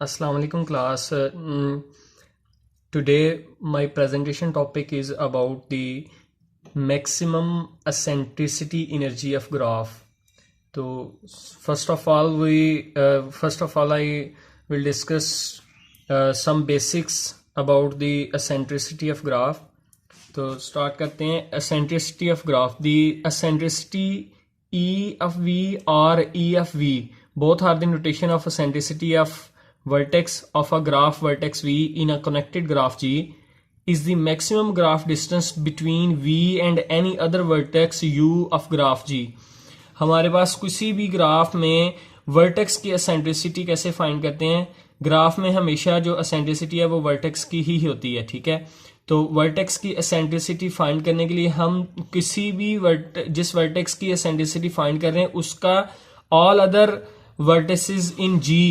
Assalamu alaikum class. Today my presentation topic is about the maximum eccentricity energy of graph. So first of all I will discuss some basics about the eccentricity of graph. तो start करते हैं eccentricity of graph. The eccentricity E of V or E of V both are the notation of eccentricity of vertex of a graph vertex V in a connected graph G is the maximum graph distance between V and any other vertex U of graph G. हमारे पास किसी भी graph में vertex की eccentricity कैसे find करते हैं। Graph में हमेशा जो एसेंट्रिसिटी है वो वर्टेक्स की ही होती है, ठीक है। तो वर्टेक्स की एसेंट्रिसिटी फाइंड करने के लिए हम किसी भी जिस वर्टेक्स की एसेंट्रिसिटी फाइंड कर रहे हैं उसका ऑल अदर वर्टिसेस इन जी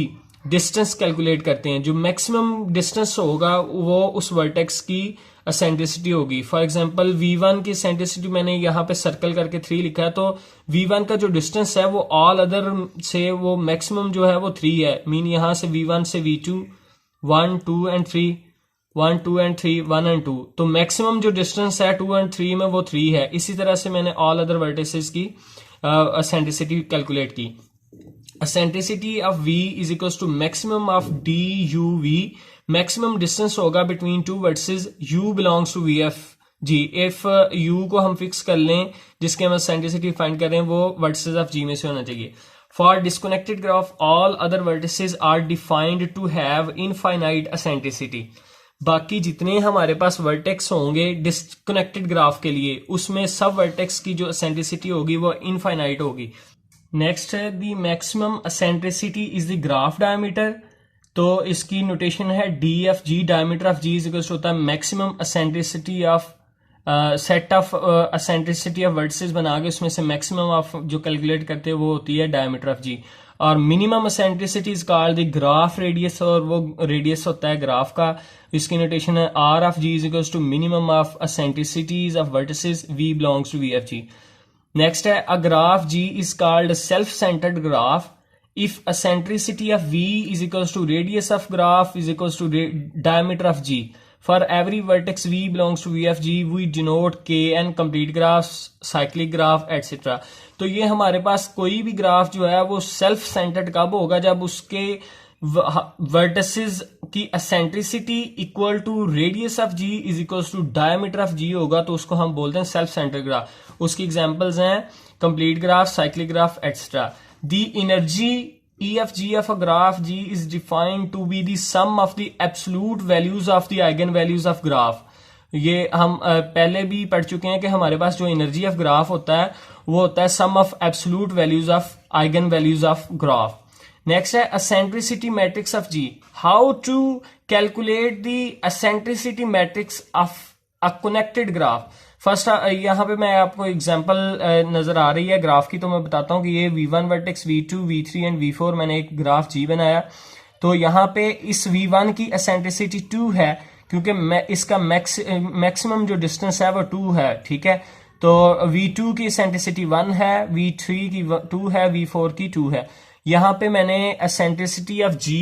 डिस्टेंस कैलकुलेट करते हैं। जो मैक्सिमम डिस्टेंस होगा वो उस वर्टेक्स की एसेंट्रिसिटी होगी। फॉर एग्जांपल V1 की एसेंट्रिसिटी मैंने यहाँ पे सर्कल करके 3 लिखा है, तो V1 का जो डिस्टेंस है वो ऑल अदर से वो मैक्सिमम जो है वो 3 है। मीन यहाँ से V1 से V2 1 2 एंड 3 1 2 एंड 3 1 एंड 2, तो मैक्सिमम जो डिस्टेंस है 2 एंड 3 में वो 3 है। इसी तरह से मैंने ऑल अदर वर्टिसेस की एसेंट्रिसिटी कैलकुलेट की। eccentricity of V is equals to maximum of DUV. Maximum distance होगा between two vertices U belongs to VF G। If U को हम फिक्स कर लें जिसके हम एसेंट्रिसिटी फाइंड कर रहे हैं वो वर्टिसेस ऑफ G में से होना चाहिए। For disconnected graph all other vertices are defined to have infinite eccentricity. बाकी जितने हमारे पास वर्टेक्स होंगे डिस्कनेक्टेड ग्राफ के लिए उसमें सब वर्टेक्स की जो एसेंट्रिसिटी होगी वो इनफाइनाइट होगी। नेक्स्ट है the maximum eccentricity is the graph diameter. तो इसकी नोटेशन है DFG, diameter of G is equal होता है maximum eccentricity of set of eccentricity of vertices बना के उसमें से मैक्सिमम ऑफ जो कैलकुलेट करते हैं वो होती है डायमीटर ऑफ G। और minimum eccentricity is called the graph radius, और वो रेडियस होता है ग्राफ का। इसकी नोटेशन है R of G is equal to minimum of eccentricities of vertices V belongs to VFG। Next है a graph G is called self centred graph if eccentricity of V is equals to radius of graph is equals to diameter of G. For every vertex V belongs to VFG we denote K and complete graphs, cyclic graph etc. तो ये हमारे पास कोई भी graph जो है वो self centred कब होगा जब उसके वर्टिसेस की eccentricity equal to radius of G is equal to diameter of G होगा, तो उसको हम बोलते हैं सेल्फ सेंटर्ड ग्राफ। उसकी एग्जांपल्स हैं complete graph, cyclic graph etcetera. The energy EFG of a graph G is defined to be the sum of the absolute values of the eigenvalues of graph. ये हम पहले भी पढ़ चुके हैं कि हमारे पास जो एनर्जी ऑफ ग्राफ होता है वो होता है sum of absolute values of eigen values of graph. Next है eccentricity matrix of G। How to calculate the eccentricity matrix of a connected graph. First यहाँ पे मैं आपको एग्जांपल नजर आ रही है ग्राफ की, तो मैं बताता हूँ कि ये V1 vertex V2 V3 and V4 मैंने एक ग्राफ G बनाया। तो यहाँ पे इस V1 की एसेंट्रिसिटी 2 है क्योंकि इसका मैक्सिमम जो डिस्टेंस है वो 2 है, ठीक है। तो V2 की एसेंट्रिसिटी 1 है, V3 की 2 है, V4 की 2 है। यहाँ पे मैंने एसेंट्रिसिटी ऑफ G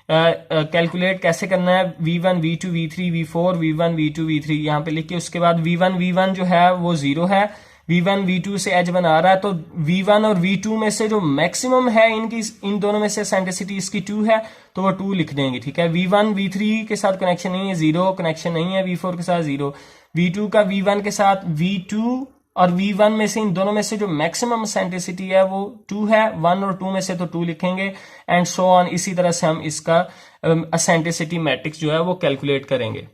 कैलकुलेट कैसे करना है, V1 V2 V3 V4 V1 V2 V3 यहाँ पे लिख के उसके बाद V1 जो है वो 0 है, V1 V2 से एज बना रहा है, तो V1 और V2 में से जो मैक्सिमम है इन दोनों में से एसेंट्रिसिटी इसकी 2 है तो वो 2 लिख देंगे, ठीक है। V1 V3 के साथ कनेक्शन नहीं है, 0 कनेक्शन नहीं है, V4 के साथ 0, V2 का V1 के साथ V2 और V1 में से इन दोनों में से जो मैक्सिमम एसेंट्रिसिटी है वो 2 है, 1 और 2 में से तो 2 लिखेंगे एंड सो ऑन। इसी तरह से हम इसका एसेंट्रिसिटी मैट्रिक्स जो है वो कैलकुलेट करेंगे।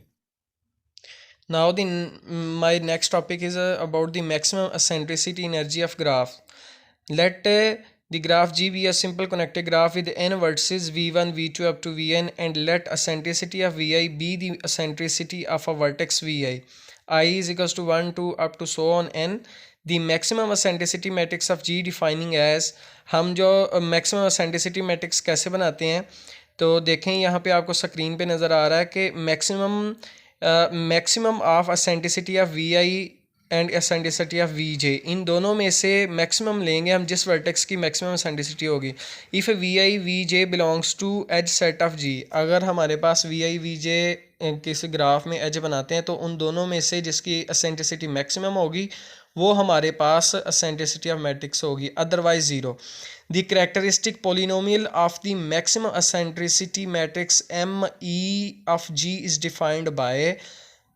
Now my next topic is about the maximum eccentricity energy of graph. Let the graph G be a simple connected graph with n vertices V1 V2 up to Vn, and let eccentricity of Vi be the eccentricity of a vertex Vi. I is equals to 1 2 up to so on n. The maximum eccentricity matrix of G defining as, हम जो maximum eccentricity matrix कैसे बनाते हैं तो देखें यहाँ पे आपको स्क्रीन पे नज़र आ रहा है कि maximum of eccentricity of v i and eccentricity of v j, इन दोनों में से मैक्सिमम लेंगे हम जिस वर्टेक्स की मैक्सिमम एसेंट्रिसिटी होगी। If v i v j belongs to edge set of G, अगर हमारे पास वी आई वी जे किसी ग्राफ में एज बनाते हैं तो उन दोनों में से जिसकी एसेंट्रिसिटी मैक्सिमम होगी वो हमारे पास एसेंट्रिसिटी ऑफ मैट्रिक्स होगी, otherwise zero. The characteristic polynomial of the maximum eccentricity matrix M E of G is defined by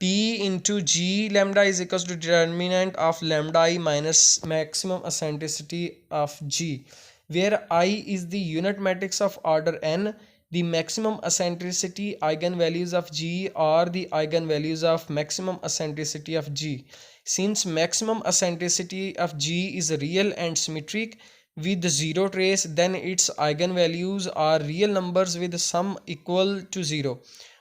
P into G lambda is equals to determinant of lambda I minus maximum eccentricity of G, where I is the unit matrix of order n. The maximum eccentricity eigenvalues of G are the eigenvalues of maximum eccentricity of G. Since maximum eccentricity of G is real and symmetric with zero trace, then its eigenvalues are real numbers with sum equal to zero.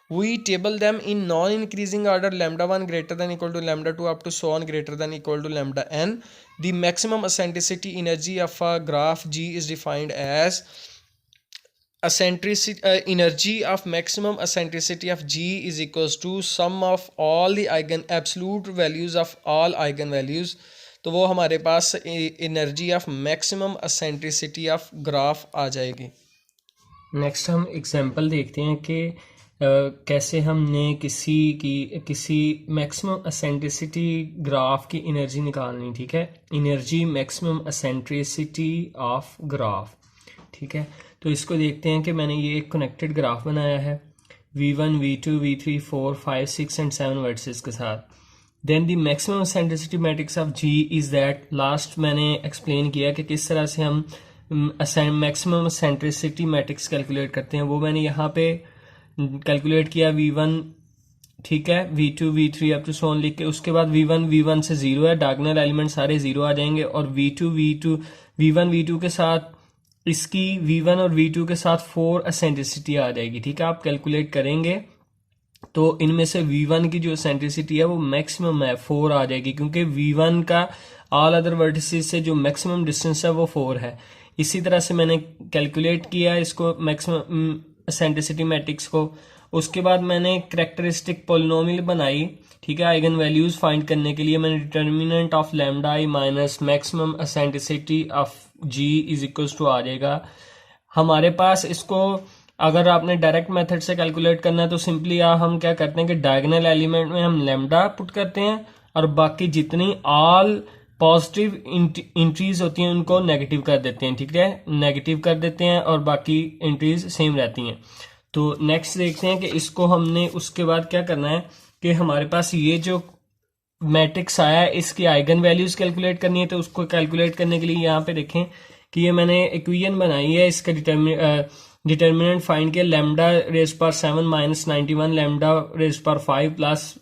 We table them in non-increasing order, lambda 1 greater than equal to lambda 2 up to so on greater than equal to lambda n. The maximum eccentricity energy of a graph G is defined as energy of maximum eccentricity of G is equals to sum of all the absolute values of all eigenvalues. तो वो हमारे पास energy of maximum eccentricity of graph आ जाएगी। Next हम example देखते हैं कि कैसे हमने किसी मैक्सिमम एसेंट्रिसिटी ग्राफ की एनर्जी निकालनी। ठीक है, energy maximum eccentricity of graph. ठीक है, तो इसको देखते हैं कि मैंने ये एक कनेक्टेड ग्राफ बनाया है v1 v2 v3 4 5 6 and 7 vertices के साथ। Then the maximum eccentricity matrix of g is that, last मैंने एक्सप्लेन किया कि किस तरह से हम मैक्सिमम एसेंट्रिसिटी मैट्रिक्स कैलकुलेट करते हैं, वो मैंने यहाँ पे कैलकुलेट किया v1, ठीक है, v2 v3 up to so on लिख के, उसके बाद v1 से जीरो है, डायगोनल एलिमेंट सारे जीरो आ जाएंगे, और v1 v2 के साथ इसकी v1 और v2 के साथ 4 एसेंट्रिसिटी आ जाएगी। ठीक है, आप कैलकुलेट करेंगे तो इनमें से v1 की जो एसेंट्रिसिटी है वो मैक्सिमम है, 4 आ जाएगी, क्योंकि v1 का ऑल अदर वर्टिसेस से जो मैक्सिमम डिस्टेंस है वो 4 है। इसी तरह से मैंने कैलकुलेट किया इसको मैक्सिमम एसेंट्रिसिटी मैट्रिक्स को। उसके बाद मैंने कैरेक्टरिस्टिक पोलिनोमियल बनाई। ठीक है, आइगन वैल्यूज फाइंड करने के लिए मैंने determinant of lambda I minus maximum eccentricity of G is equals to आ जाएगा हमारे पास। इसको अगर आपने डायरेक्ट मेथड से कैलकुलेट करना है तो सिंपली हम क्या करते हैं कि डायगोनल एलिमेंट में हम लैम्डा पुट करते हैं और बाकी जितनी ऑल पॉजिटिव एंट्रीज होती हैं उनको नेगेटिव कर देते हैं। ठीक है, नेगेटिव कर देते हैं और बाकी एंट्रीज सेम रहती हैं। तो नेक्स्ट देखते हैं कि इसको हमने उसके बाद क्या करना है कि हमारे पास ये जो मैट्रिक्स आया है इसकी आइगन वैल्यूज कैलकुलेट करनी है। तो उसको कैलकुलेट करने के लिए यहाँ पे देखें कि ये मैंने इक्वेशन बनाई है, इसका डिटर्मिनेंट फाइंड किया, लैम्डा रेज पर 7 माइनस 91 लैम्डा रेज पर 5 प्लस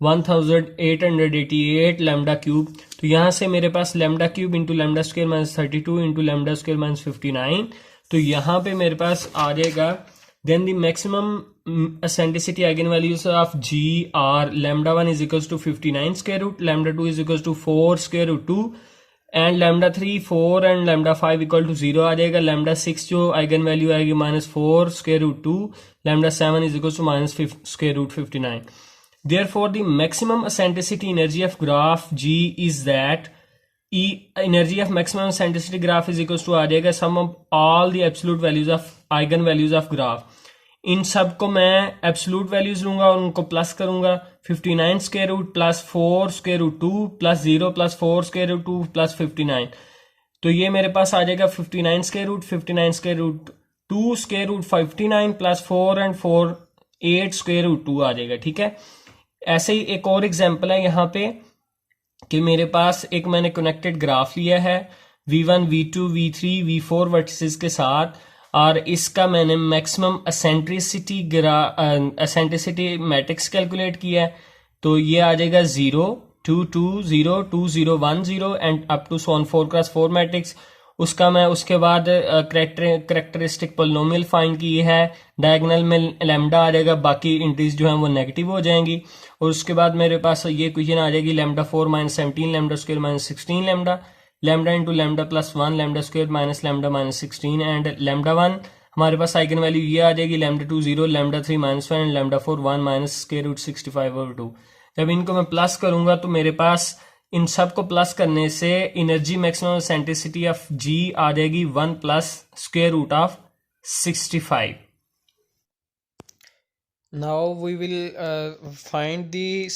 1888 लैम्डा क्यूब। तो यहाँ से मेरे पास lambda cube into lambda square minus 32 into lambda square minus 59। तो यहाँ पे मेरे पास आ जाएगा then the maximum eccentricity eigen values of G are lambda 1 is equals to 59 square root, lambda 2 is equals to 4 square root 2 and lambda 3 4 and lambda 5 equal to 0 आ जाएगा। Lambda 6 जो आइगन वैल्यू आएगी minus 4 square root 2, lambda 7 is equals to minus square root 59। Therefore, the maximum eccentricity energy of graph G is that energy of maximum eccentricity graph is equals to आ जाएगा sum of all the absolute values of eigen values of graph। इन सब को मैं absolute values लूंगा और उनको plus करूंगा, 59 square root plus 4 square root 2 plus 0 plus 4 square root 2 plus 59। तो ये मेरे पास आ जाएगा 59 square root 59 square root 2 square root 59 plus 4 and 4 8 square root 2 आ जाएगा। ठीक है, ऐसे ही एक और एग्जांपल है यहाँ पे कि मेरे पास एक मैंने कनेक्टेड ग्राफ लिया है v1 v2 v3 v4 vertices के साथ, और इसका मैंने मैक्सिमम एसेंट्रिसिटी मैट्रिक्स कैलकुलेट किया है। तो ये आ जाएगा 0 2 2 0 2 0 1 0 and up to so on 4 cross 4 matrix. उसका मैं उसके बाद कैरेक्टरिस्टिक पोलिनोमियल फाइंड की है, डायगोनल में लैम्डा आ जाएगा, बाकी इंट्रीज जो हैं वो नेगेटिव हो जाएंगी। और उसके बाद मेरे पास ये इक्वेशन आ जाएगी lambda 4 minus 17 lambda square minus 16 lambda, lambda into lambda plus 1 lambda square minus lambda minus 16 and lambda 1 हमारे पास आइगन वैल्यू ये आ जाएगी lambda 2 0 lambda 3 minus 1 lambda 4 1 minus square root 65 over 2। जब इनको मैं प्लस करूंगा तो मेरे पास इन सब को प्लस करने से energy maximum eccentricity of G आ जाएगी 1 plus square root of 65. Now we will find the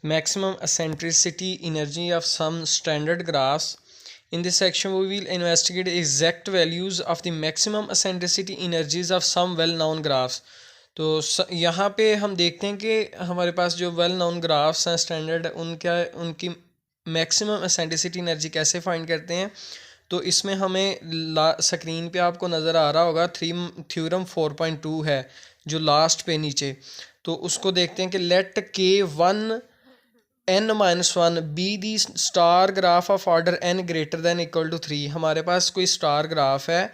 maximum eccentricity energy of some standard graphs. In this section we will investigate exact values of the maximum eccentricity energies of some well known graphs. तो यहाँ पे हम देखते हैं कि हमारे पास जो वेल नोन ग्राफ्स हैं स्टैंडर्ड उनकी मैक्सिमम एसेंट्रिसिटी एनर्जी कैसे फाइंड करते हैं. तो इसमें हमें स्क्रीन पे आपको नज़र आ रहा होगा थ्योरम 4.2 है जो लास्ट पे नीचे. तो उसको देखते हैं कि let K 1n-1 be the star graph of order n greater than equal to 3. हमारे पास कोई स्टार ग्राफ है,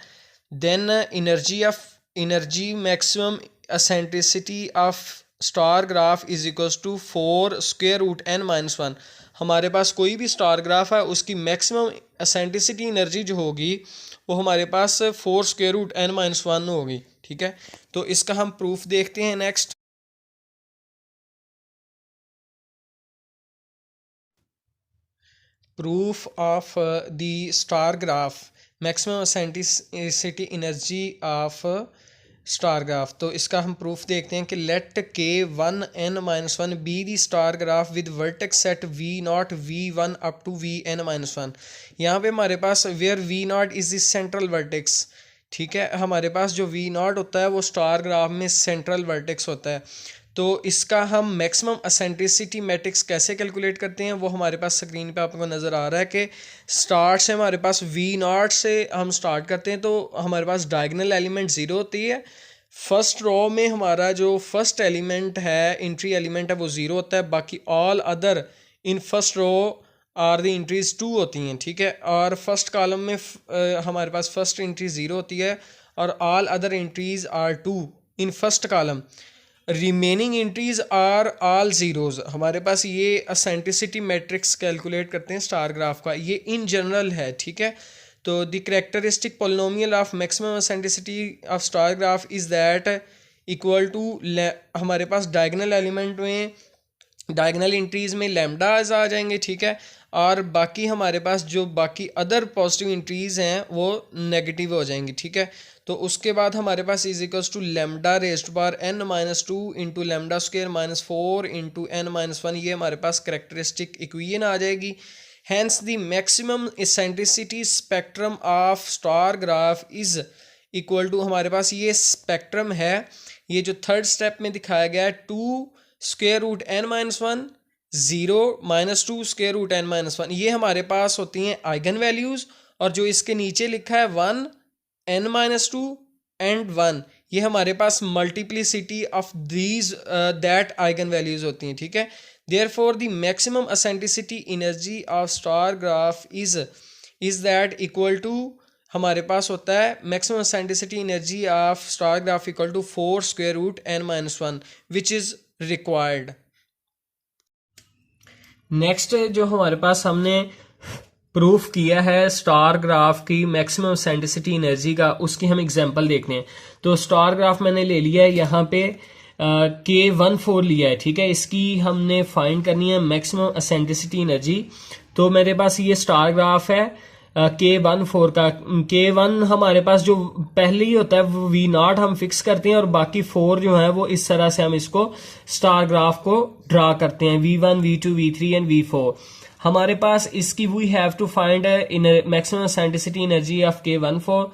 then energy maximum eccentricity of star graph is equals to 4 square root n-1. हमारे पास कोई भी स्टार ग्राफ है, उसकी मैक्सिमम एसेंट्रिसिटी एनर्जी जो होगी वो हमारे पास 4 स्क्वायर रूट n-1 होगी. ठीक है, तो इसका हम प्रूफ देखते हैं next. Proof of the star graph maximum eccentricity energy of star graph. तो इसका हम प्रूफ देखते हैं कि let K 1n-1 be the star graph with vertex set v0 v1 up to vn-1. यहाँ पे हमारे पास where v0 is the central vertex. ठीक है, हमारे पास जो v0 होता है वो स्टार ग्राफ में सेंट्रल वर्टेक्स होता है. तो इसका हम मैक्सिमम एसेंट्रिसिटी मैट्रिक्स कैसे कैलकुलेट करते हैं वो हमारे पास स्क्रीन पे आपको नज़र आ रहा है कि स्टार्ट से हमारे पास v0 से हम स्टार्ट करते हैं. तो हमारे पास डायगोनल एलिमेंट 0 होती है. फर्स्ट रो में हमारा जो फर्स्ट एलिमेंट है, एंट्री एलिमेंट है, वो 0 होता है. बाकी all other in first row are the entries 2 होती हैं. ठीक है, और फर्स्ट कॉलम में हमारे पास फर्स्ट एंट्री 0 होती है और all other entries are 2 in first column. Remaining entries are all zeros. हमारे पास ये एसेंट्रिसिटी मैट्रिक्स कैलकुलेट करते हैं स्टार ग्राफ का. ये इन जनरल है. ठीक है, तो the characteristic polynomial of maximum eccentricity of star graph is that equal to हमारे पास डायगोनल एलिमेंट में डायगोनल एंट्रीज़ में लैम्डाज आ जाएंगे. ठीक है, और बाकी हमारे पास जो बाकी अदर पॉजिटिव एंट्रीज़ हैं वो नेगेटिव हो जाएंगी. ठीक है, तो उसके बाद हमारे पास is equals to lambda raised to power n-2 into lambda square -4 into n-1. ये हमारे पास करेक्टरिस्टिक इक्वेशन आ जाएगी. Hence the maximum eccentricity spectrum of star graph is equal to, हमारे पास ये स्पेक्ट्रम है, ये जो थर्ड स्टेप में दिखाया गया है 2 square root n-1 0 -2 square root n-1. ये हमारे पास होती हैं आइगन वैल्यूज़. और जो इसके नीचे लिखा है 1 n-2 एंड 1, ये हमारे पास multiplicity of these that eigen values होती हैं. ठीक है, therefore the maximum eccentricity energy of star graph is that equal to, हमारे पास होता है maximum eccentricity energy of star graph equal to 4 square root n-1 which is required. Next जो हमारे पास हमने प्रूफ किया है स्टार ग्राफ की मैक्सिमम एसेंट्रिसिटी एनर्जी का, उसकी हम एग्जांपल देखते हैं. तो स्टार ग्राफ मैंने ले लिया है यहाँ पे K14 लिया है. ठीक है, इसकी हमने फाइंड करनी है मैक्सिमम एसेंट्रिसिटी एनर्जी. तो मेरे पास ये स्टार ग्राफ है K14 का. K1 हमारे पास जो पहले ही होता है वो V0 हम फिक्स करते हैं और बाकी 4 जो है वो इस तरह से हम इसको स्टार ग्राफ को ड्रा करते हैं V1 V2 V3 and V4. हमारे पास इसकी we have to find maximum eccentricity energy of K14.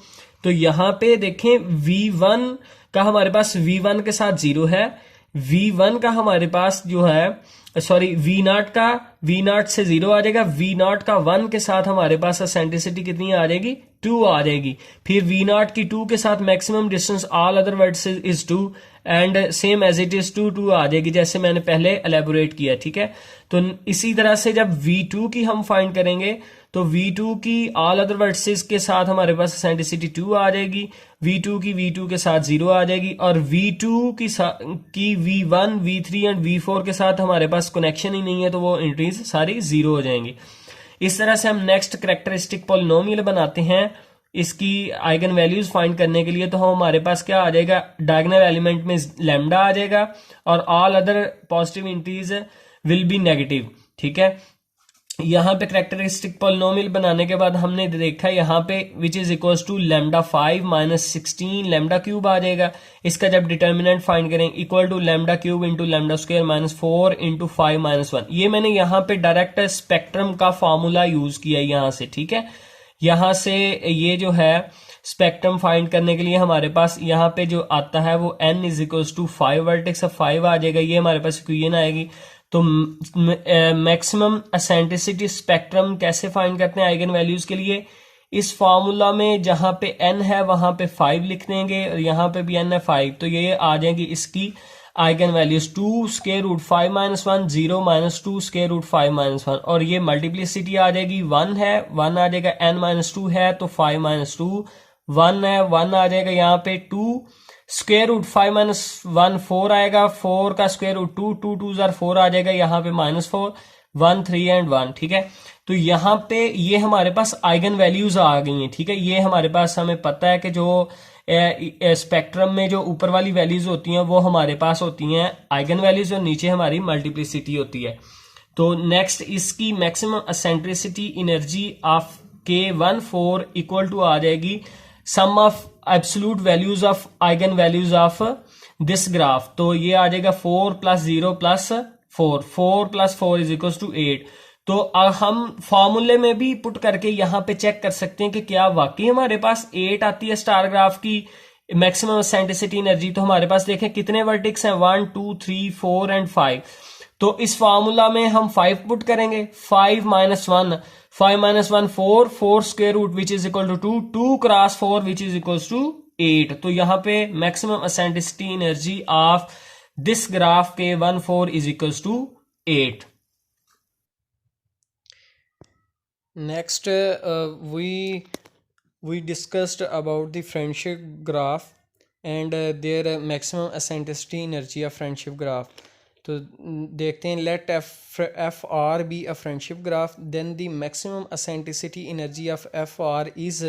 तो यहाँ पे देखें V1 का हमारे पास V1 के साथ 0 है, V1 का हमारे पास जो है सॉरी V0 का V0 से 0 आ जाएगा, V0 का 1 के साथ हमारे पास एसेंट्रिसिटी कितनी आ जाएगी 2 आ जाएगी. फिर V0 की 2 के साथ maximum distance all other vertices is 2 and same as it is 2 आ जाएगी जैसे मैंने पहले एलेबोरेट किया. ठीक है, तो इसी तरह से जब V2 की हम फाइंड करेंगे तो V2 की ऑल अदर वर्टिसेस के साथ हमारे पास एसेंट्रिसिटी 2 आ जाएगी, V2 की V2 के साथ 0 आ जाएगी और V2 की V1 V3 एंड V4 के साथ हमारे पास कनेक्शन ही नहीं है तो वो एंट्रीज सारी 0 हो जाएंगी. इस तरह से हम नेक्स्ट कैरेक्टरिस्टिक पॉलिनोमियल बनाते हैं इसकी आइगन वैल्यूज फाइंड करने के लिए. तो हमारे पास क्या आ जाएगा, डायगोनल एलिमेंट में लैम्डा आ जाएगा और all other positive entries will be negative. ठीक है, यहाँ पे करेक्टरिस्टिक पॉलिनोमियल बनाने के बाद हमने देखा यहाँ पे which is equals to lambda 5 minus 16 lambda cube आ जाएगा। इसका जब डिटर्मिनेंट फाइंड करें equal to lambda cube into lambda square minus 4 into 5 minus 1। ये मैंने यहाँ पे डायरेक्ट स्पेक्ट्रम का फॉर्मूला यूज किया यहाँ से, ठीक है। यहाँ से ये जो है स्पेक्ट्रम फाइंड करने के लिए हमारे पास यहाँ पे जो आता है वो n is equals to 5 vertex of 5 आ जाएगा, ये हमारे पास इक्वेशन आएगी। तो मैक्सिमम एसेंट्रिसिटी स्पेक्ट्रम कैसे फाइंड करते हैं आइगन वैल्यूज के लिए, इस फॉर्मूला में जहां पे n है वहां पे 5 लिख देंगे और यहाँ पे भी n है 5, तो ये आ जाएगी इसकी eigen values 2 square root 5 minus 1, 0 minus 2 square root 5 minus 1, और ये मल्टीप्लिसिटी आ जाएगी 1 है 1 आ जाएगा, n माइनस 2 है तो 5 माइनस 2, 1 है 1 आ जाएगा यहाँ पे 2 स्क्वायर रूट 5 माइनस 1 4 आएगा, 4 का स्क्वायर रूट 2 2 2 4 आ जाएगा, यहाँ पे माइनस 4 1 3 एंड 1, ठीक है। तो यहाँ पे ये हमारे पास आइगन वैल्यूज आ गई हैं, ठीक है। ये हमारे पास हमें पता है कि जो स्पेक्ट्रम में जो ऊपर वाली वैल्यूज होती हैं वो हमारे पास होती हैं आइगन वैल्यूज और नीचे हमारी मल्टीप्लिसिटी होती है। तो नेक्स्ट इसकी maximum eccentricity energy of K14 equal to आ जाएगी sum of absolute values of eigen values of this graph. तो ये आ जाएगा 4 plus 0 plus 4, 4 plus 4 is equal to 8। तो हम फॉर्मूले में भी पुट करके यहाँ पे चेक कर सकते हैं कि क्या वाकई हमारे पास 8 आती है स्टार ग्राफ की मैक्सिमम एसेंट्रिसिटी एनर्जी। तो हमारे पास देखें कितने वर्टिक्स हैं 1 2 3 4 एंड 5। तो इस फॉर्मूला में हम 5 पुट करेंगे, 5 minus 1 5 minus 1 4 4 square root which is equal to 2 2 cross 4 which is equal to 8। तो यहाँ पे maximum eccentricity energy of this graph K14 is equal to 8। Next, we discussed about the friendship graph and their maximum eccentricity energy of friendship graph. तो देखते हैं let FR be a friendship graph, then the maximum eccentricity energy of FR is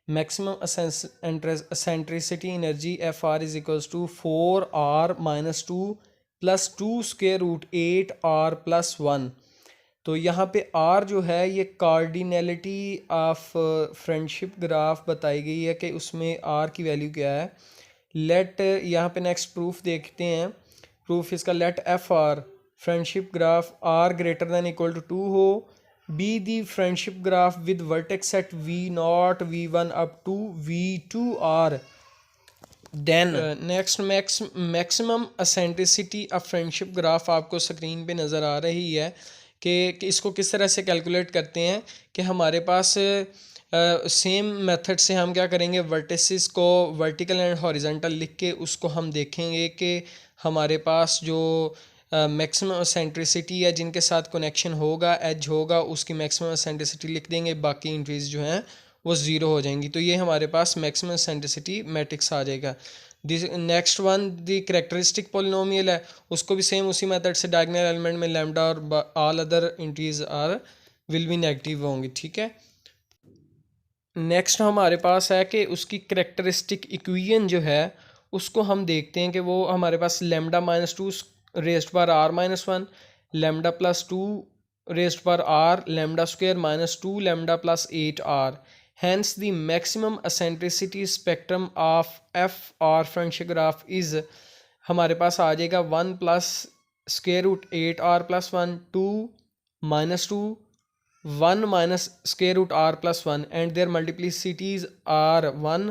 maximum eccentricity energy FR is equals to 4R minus 2 plus 2 square root 8R plus 1। तो यहाँ पे R जो है ये cardinality of friendship graph बताई गई है कि उसमें R की वैल्यू क्या है। लेट यहाँ पे नेक्स्ट प्रूफ देखते हैं। प्रूफ इसका let FR friendship graph R greater than equal to 2 हो, be the friendship graph with vertex at V0 V1 up to V2R। Then next maximum eccentricity of friendship graph आपको screen पे नज़र आ रही है कि इसको किस तरह से कैलकुलेट करते हैं कि हमारे पास सेम मेथड से हम क्या करेंगे, वर्टिसेस को वर्टिकल एंड हॉरिजॉन्टल लिख के उसको हम देखेंगे कि हमारे पास जो मैक्सिमम एसेंट्रिसिटी है जिनके साथ कनेक्शन होगा एज होगा उसकी मैक्सिमम एसेंट्रिसिटी लिख देंगे, बाकी एंट्रीज जो हैं वो ज़ीरो हो जाएंगी। तो ये हमारे पास मैक्सिमम एसेंट्रिसिटी मैट्रिक्स आ जाएगा। This next one the characteristic polynomial है, उसको भी सेम उसी मेथड से डायगोनल एलिमेंट में लैम्डा और all other entries are will be negative होंगी, ठीक है। नेक्स्ट हमारे पास है कि उसकी करेक्टरिस्टिक इक्वेशन जो है उसको हम देखते हैं कि वो हमारे पास lambda minus 2 raised power r minus 1, lambda plus 2 raised power r, lambda square minus 2 lambda plus 8 r. Hence the maximum eccentricity spectrum of FR friendship graph is हमारे पास आ जाएगा 1 plus square root 8R plus 1, 2 minus 2 1 minus square root R plus 1 and their multiplicities are 1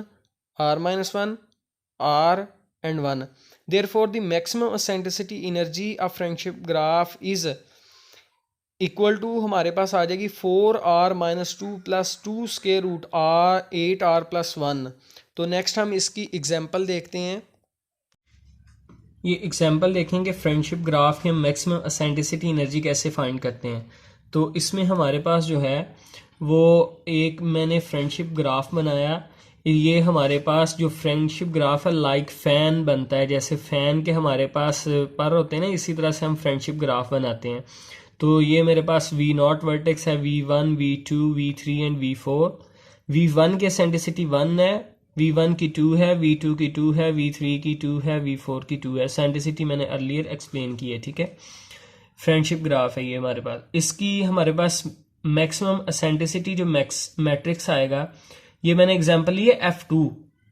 R minus 1 R and 1। Therefore the maximum eccentricity energy of friendship graph is equal to हमारे पास आ जाएगी 4R minus 2 plus 2 square root R 8R plus 1। तो next हम इसकी example देखते हैं। ये एग्जांपल देखेंगे फ्रेंडशिप ग्राफ के मैक्सिमम एसेंट्रिसिटी एनर्जी कैसे फाइंड करते हैं। तो इसमें हमारे पास जो है वो एक मैंने फ्रेंडशिप ग्राफ बनाया। ये हमारे पास जो फ्रेंडशिप ग्राफ है लाइक फैन बनता है, जैसे फैन के हमारे पास पर होते हैं ना, इसी तरह से हम फ्रेंडशिप ग्राफ बनाते हैं। तो ये मेरे पास V0 वर्टेक्स है, V1 V2 V3 and V4। V1 की एसेंट्रिसिटी 1 है, V1 की 2 है, V2 की 2 है, V3 की 2 है, V4 की 2 है। एसेंट्रिसिटी मैंने अर्लियर एक्सप्लेन की है, ठीक है। फ्रेंडशिप ग्राफ है ये हमारे पास, इसकी हमारे पास मैक्सिमम एसेंट्रिसिटी जो मैट्रिक्स आएगा, ये मैंने एग्जांपल लिए F2,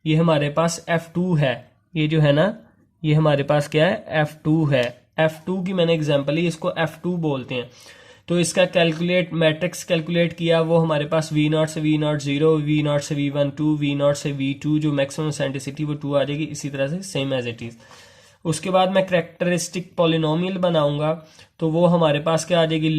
ये हमारे पास F2 है, ये जो है ना ये हमारे पास क्या है F2 है, F2 की मैंने एग्जांपल ली, इसको F2 बोलते हैं। तो इसका कैलकुलेट मैट्रिक्स कैलकुलेट किया, वो हमारे पास V0 से V0 0, V0 से V1 2, V0 से V2 जो मैक्सिमम एसेंट्रिसिटी वो 2 आ जाएगी, इसी तरह से सेम एज इट इज। उसके बाद मैं कैरेक्टरिस्टिक पॉलिनोमियल बनाऊंगा, तो वो हमारे पास क्या आ जाएगी,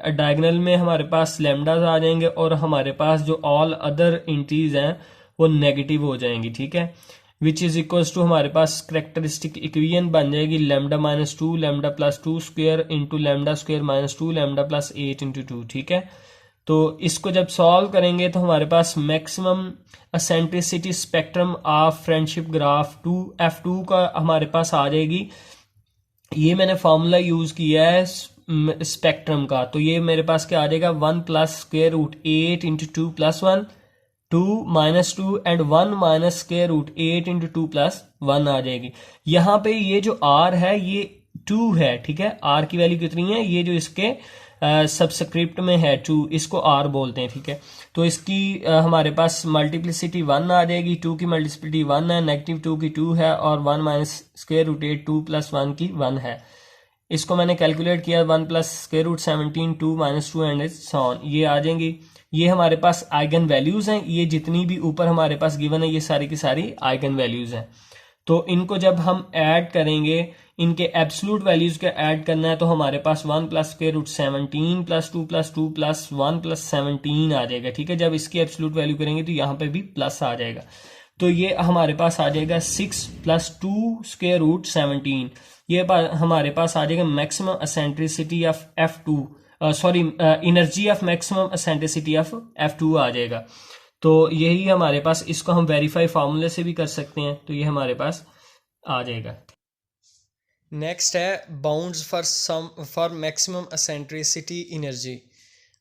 डायगोनल में हमारे पास लैम्डास आ जाएंगे और हमारे पास जो ऑल अदर इंटीज हैं वो नेगेटिव हो जाएंगी, ठीक है। विच इज इक्वल्स टू हमारे पास कैरेक्टरिस्टिक इक्वेशन बन जाएगी lambda minus 2 lambda plus 2 square into lambda square minus 2 lambda plus 8 into 2, ठीक है। तो इसको जब सॉल्व करेंगे तो हमारे पास maximum eccentricity spectrum of friendship graph F2 का हमारे पास आ जाएगी। ये मैंने फॉर्मूला यूज किया है स्पेक्ट्रम का, तो ये मेरे पास क्या आ जाएगा 1 plus square root 8 into 2 plus 1 2 minus 2 and 1 minus square root 8 into 2 plus 1 आ जाएगी। यहाँ पे ये जो R है ये 2 है, ठीक है। R की वैल्यू कितनी है, ये जो इसके सबस्क्रिप्ट में है 2, इसको R बोलते हैं, ठीक है। तो इसकी हमारे पास मल्टीप्लिसिटी 1 आ जाएगी, 2 की मल्टीप्लिसिटी 1 है, नेगेटिव 2 की 2 है और 1 माइनस स्क्वायर रूट 8 2 प्लस 1 की 1 है। इसको मैंने कैलकुलेट किया 1 plus square root 17 2 minus 2 and so on, ये आ जाएंगी। ये हमारे पास आइगन वैल्यूज हैं, ये जितनी भी ऊपर हमारे पास गिवन है ये सारी की सारी आइगन वैल्यूज हैं। तो इनको जब हम ऐड करेंगे, इनके एब्सोल्यूट वैल्यूज का ऐड करना है, तो हमारे पास 1 plus square root 17 plus 2 plus 2 plus 1 plus 17 आ जाएगा, ठीक है। जब इसकी एब्सोल्यूट वैल्यू करेंगे तो यहाँ पे भी प्लस आ जाएगा, तो ये हमारे पास आ जाएगा 6 प्लस 2 स्क्वायर रूट 17। ये हमारे पास आ जाएगा maximum eccentricity of F2, sorry energy of maximum eccentricity of F2 आ जाएगा। तो यही हमारे पास, इसको हम वेरीफाई फार्मूले से भी कर सकते हैं, तो ये हमारे पास आ जाएगा। नेक्स्ट है bounds for maximum eccentricity energy.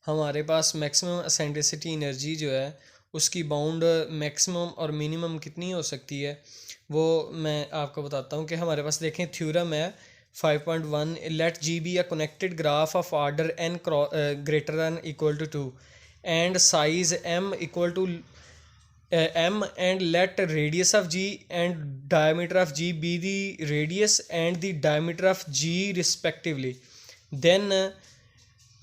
हमारे पास मैक्सिमम एसेंट्रिसिटी एनर्जी जो है उसकी बाउंड मैक्सिमम और मिनिमम कितनी हो सकती है, वो मैं आपको बताता हूँ। कि हमारे पास देखें थ्योरम है 5.1, let G be a connected graph of order n greater than equal to 2 and size m equal to m and let radius of G and diameter of G be the radius and the diameter of G respectively, then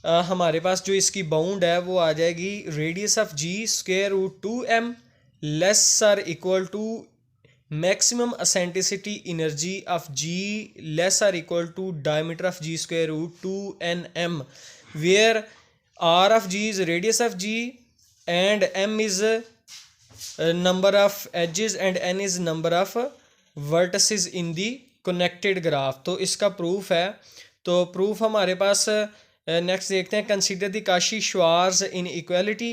हमारे पास जो इसकी bound है वो आ जाएगी radius of G square root 2m less or equal to maximum eccentricity energy of G less or equal to diameter of G square root 2nm, where r of G is radius of G and m is number of edges and n is number of vertices in the connected graph। तो इसका proof है, तो proof हमारे पास next देखते हैं। Consider the Cauchy Schwarz inequality.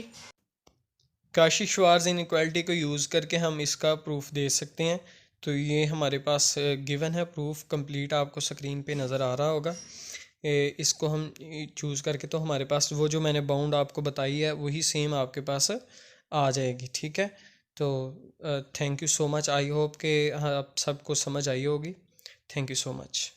Cauchy Schwarz inequality को use करके हम इसका प्रूफ दे सकते हैं। तो ये हमारे पास गिवन है, प्रूफ कंप्लीट आपको स्क्रीन पे नज़र आ रहा होगा। इसको हम चूज़ करके तो हमारे पास वो जो मैंने बाउंड आपको बताई है वही सेम आपके पास आ जाएगी, ठीक है। तो thank you so much, I hope कि आप सबको समझ आई होगी। Thank you so much.